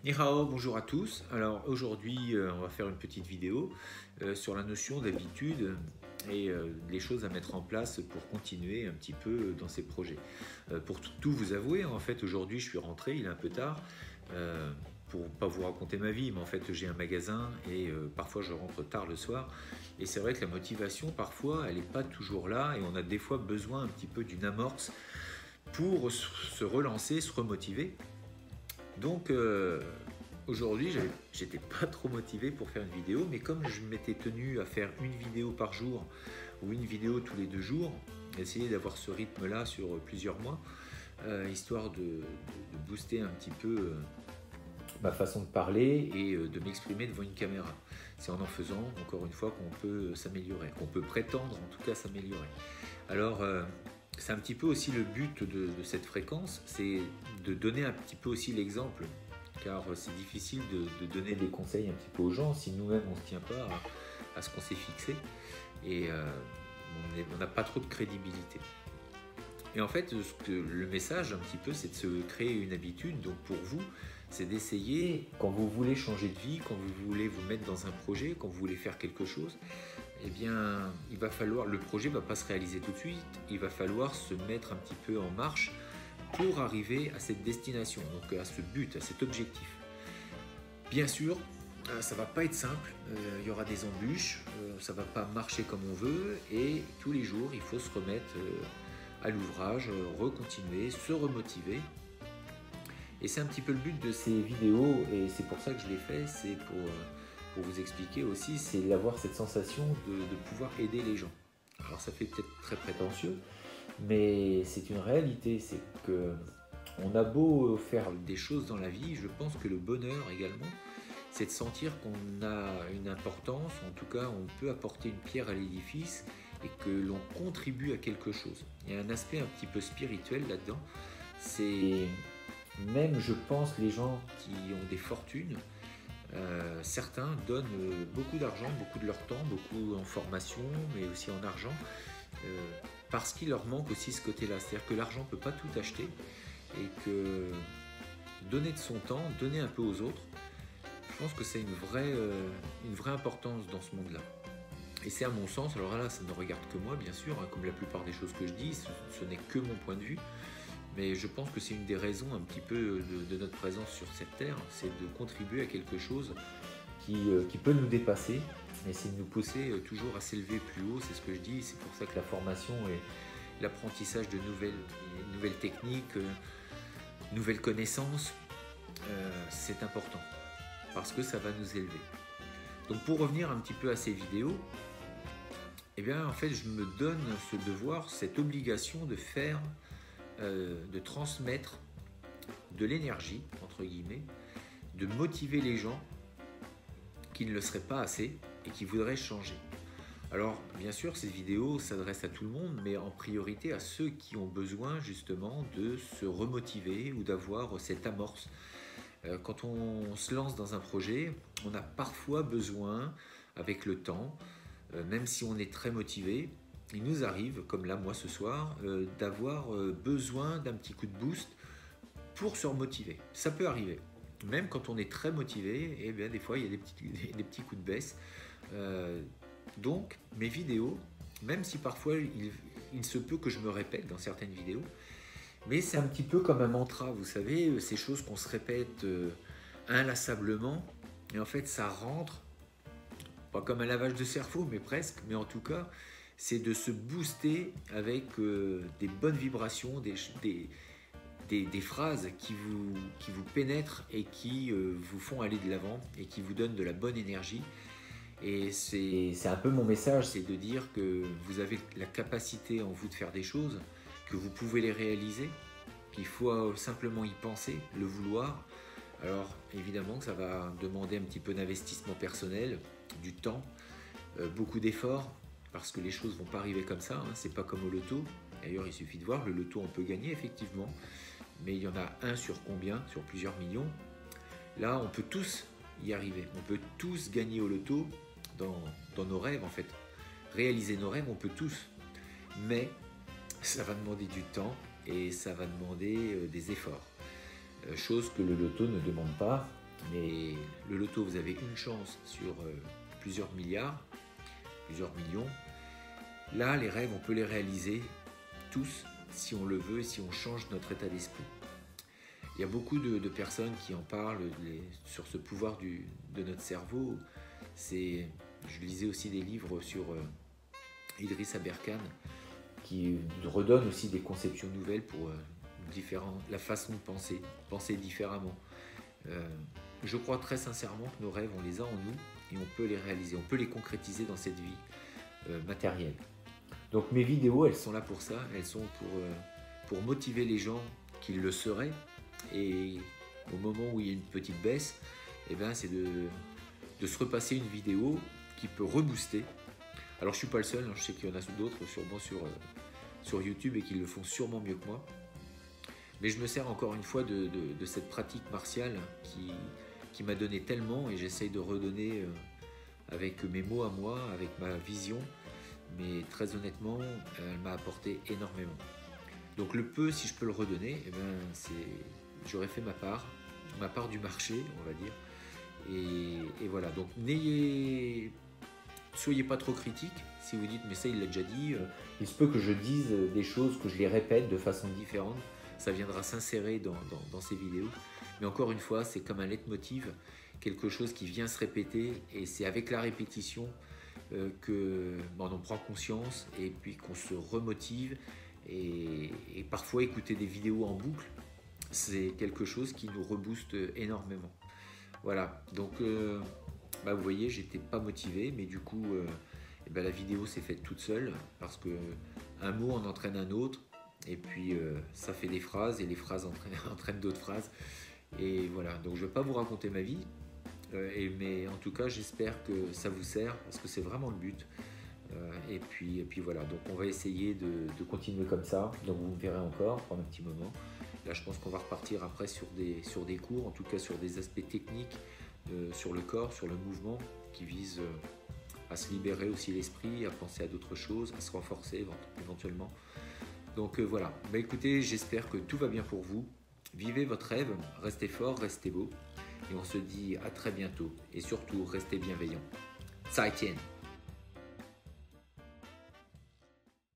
Ni hao, bonjour à tous. Alors aujourd'hui, on va faire une petite vidéo sur la notion d'habitude et les choses à mettre en place pour continuer un petit peu dans ces projets. Pour tout vous avouer, en fait, aujourd'hui, je suis rentré, il est un peu tard. Pour pas vous raconter ma vie, mais en fait, j'ai un magasin et parfois je rentre tard le soir. Et c'est vrai que la motivation, parfois, elle n'est pas toujours là et on a des fois besoin un petit peu d'une amorce pour se relancer, se remotiver. Donc aujourd'hui, j'étais pas trop motivé pour faire une vidéo, mais comme je m'étais tenu à faire une vidéo par jour ou une vidéo tous les 2 jours, essayer d'avoir ce rythme-là sur plusieurs mois, histoire de booster un petit peu ma façon de parler et de m'exprimer devant une caméra. C'est en faisant, encore une fois, qu'on peut s'améliorer, qu'on peut prétendre en tout cas s'améliorer. Alors, c'est un petit peu aussi le but de cette fréquence, c'est de donner un petit peu aussi l'exemple, car c'est difficile de donner des conseils un petit peu aux gens si nous-mêmes on ne se tient pas à ce qu'on s'est fixé et on n'a pas trop de crédibilité. Et en fait, le message un petit peu, c'est de se créer une habitude. Donc pour vous, c'est d'essayer, quand vous voulez changer de vie, quand vous voulez vous mettre dans un projet, quand vous voulez faire quelque chose, eh bien, il va falloir, le projet ne va pas se réaliser tout de suite, il va falloir se mettre un petit peu en marche pour arriver à cette destination, donc à ce but, à cet objectif. Bien sûr, ça ne va pas être simple, il y aura des embûches, ça ne va pas marcher comme on veut, et tous les jours, il faut se remettre à l'ouvrage, recontinuer, se remotiver. Et c'est un petit peu le but de ces vidéos, et c'est pour ça que je les fais, c'est pour vous expliquer aussi, c'est d'avoir cette sensation de pouvoir aider les gens. Alors ça fait peut-être très prétentieux, mais c'est une réalité, c'est que on a beau faire des choses dans la vie, je pense que le bonheur également, c'est de sentir qu'on a une importance, en tout cas on peut apporter une pierre à l'édifice et que l'on contribue à quelque chose. Il y a un aspect un petit peu spirituel là-dedans, c'est même je pense les gens qui ont des fortunes, certains donnent beaucoup d'argent, beaucoup de leur temps, beaucoup en formation, mais aussi en argent, parce qu'il leur manque aussi ce côté-là. C'est-à-dire que l'argent ne peut pas tout acheter et que donner de son temps, donner un peu aux autres, je pense que c'est une vraie importance dans ce monde-là. Et c'est à mon sens, alors là, ça ne regarde que moi, bien sûr, hein, comme la plupart des choses que je dis, ce n'est que mon point de vue, mais je pense que c'est une des raisons un petit peu de notre présence sur cette terre, c'est de contribuer à quelque chose qui peut nous dépasser, et c'est de nous pousser toujours à s'élever plus haut, c'est ce que je dis, c'est pour ça que la formation et l'apprentissage de nouvelles techniques, nouvelles connaissances, c'est important, parce que ça va nous élever. Donc pour revenir un petit peu à ces vidéos, eh bien en fait je me donne ce devoir, cette obligation de faire, de transmettre de l'énergie, entre guillemets, de motiver les gens qui ne le seraient pas assez et qui voudraient changer. Alors bien sûr ces vidéos s'adressent à tout le monde, mais en priorité à ceux qui ont besoin justement de se remotiver ou d'avoir cette amorce. Quand on se lance dans un projet, on a parfois besoin, avec le temps, même si on est très motivé, il nous arrive, comme là moi ce soir, d'avoir besoin d'un petit coup de boost pour se remotiver. Ça peut arriver. Même quand on est très motivé, eh bien, des fois il y a des petits coups de baisse. Donc mes vidéos, même si parfois il se peut que je me répète dans certaines vidéos, mais c'est un petit peu comme un mantra, vous savez, ces choses qu'on se répète inlassablement, et en fait ça rentre, pas comme un lavage de cerveau, mais presque, mais en tout cas, c'est de se booster avec des bonnes vibrations, des phrases qui vous pénètrent et qui vous font aller de l'avant et qui vous donnent de la bonne énergie. Et c'est un peu mon message, c'est de dire que vous avez la capacité en vous de faire des choses, que vous pouvez les réaliser, qu'il faut simplement y penser, le vouloir. Alors évidemment que ça va demander un petit peu d'investissement personnel, du temps, beaucoup d'efforts, parce que les choses ne vont pas arriver comme ça, hein, c'est pas comme au loto. D'ailleurs il suffit de voir, le loto on peut gagner effectivement, mais il y en a un sur combien? Sur plusieurs millions. Là on peut tous y arriver, on peut tous gagner au loto dans nos rêves en fait. Réaliser nos rêves on peut tous, mais ça va demander du temps et ça va demander des efforts. Chose que le loto ne demande pas, mais le loto, vous avez une chance sur plusieurs milliards, plusieurs millions. Là, les rêves, on peut les réaliser tous si on le veut et si on change notre état d'esprit. Il y a beaucoup de personnes qui en parlent sur ce pouvoir de notre cerveau. Je lisais aussi des livres sur Idriss Aberkan qui redonne aussi des conceptions nouvelles pour la façon de penser différemment. Je crois très sincèrement que nos rêves, on les a en nous et on peut les réaliser, on peut les concrétiser dans cette vie matérielle. Donc mes vidéos, elles sont là pour ça, elles sont pour motiver les gens qui le seraient, et au moment où il y a une petite baisse, eh ben, c'est de se repasser une vidéo qui peut rebooster. Alors je ne suis pas le seul, hein, je sais qu'il y en a d'autres sûrement sur YouTube et qui le font sûrement mieux que moi. Mais je me sers encore une fois de cette pratique martiale qui m'a donné tellement, et j'essaye de redonner avec mes mots à moi, avec ma vision, mais très honnêtement, elle m'a apporté énormément. Donc le peu, si je peux le redonner, eh ben, j'aurais fait ma part du marché, on va dire. Et voilà, donc soyez pas trop critique. Si vous dites, mais ça il l'a déjà dit, il se peut que je dise des choses, que je les répète de façon différente, ça viendra s'insérer dans ces vidéos. Mais encore une fois, c'est comme un leitmotiv, quelque chose qui vient se répéter, et c'est avec la répétition qu'on en prend conscience, et puis qu'on se remotive, et parfois écouter des vidéos en boucle, c'est quelque chose qui nous rebooste énormément. Voilà, donc vous voyez, j'étais pas motivé, mais du coup la vidéo s'est faite toute seule, parce que un mot en entraîne un autre, et puis ça fait des phrases, et les phrases entraînent d'autres phrases, et voilà. Donc je ne vais pas vous raconter ma vie, mais en tout cas j'espère que ça vous sert, parce que c'est vraiment le but. Et puis voilà, donc on va essayer de continuer comme ça, donc vous me verrez encore pendant un petit moment. Là je pense qu'on va repartir après sur des cours, en tout cas sur des aspects techniques, sur le corps, sur le mouvement, qui visent à se libérer aussi l'esprit, à penser à d'autres choses, à se renforcer éventuellement. Donc voilà, écoutez, j'espère que tout va bien pour vous. Vivez votre rêve, restez fort, restez beau, et on se dit à très bientôt, et surtout restez bienveillants. 再见。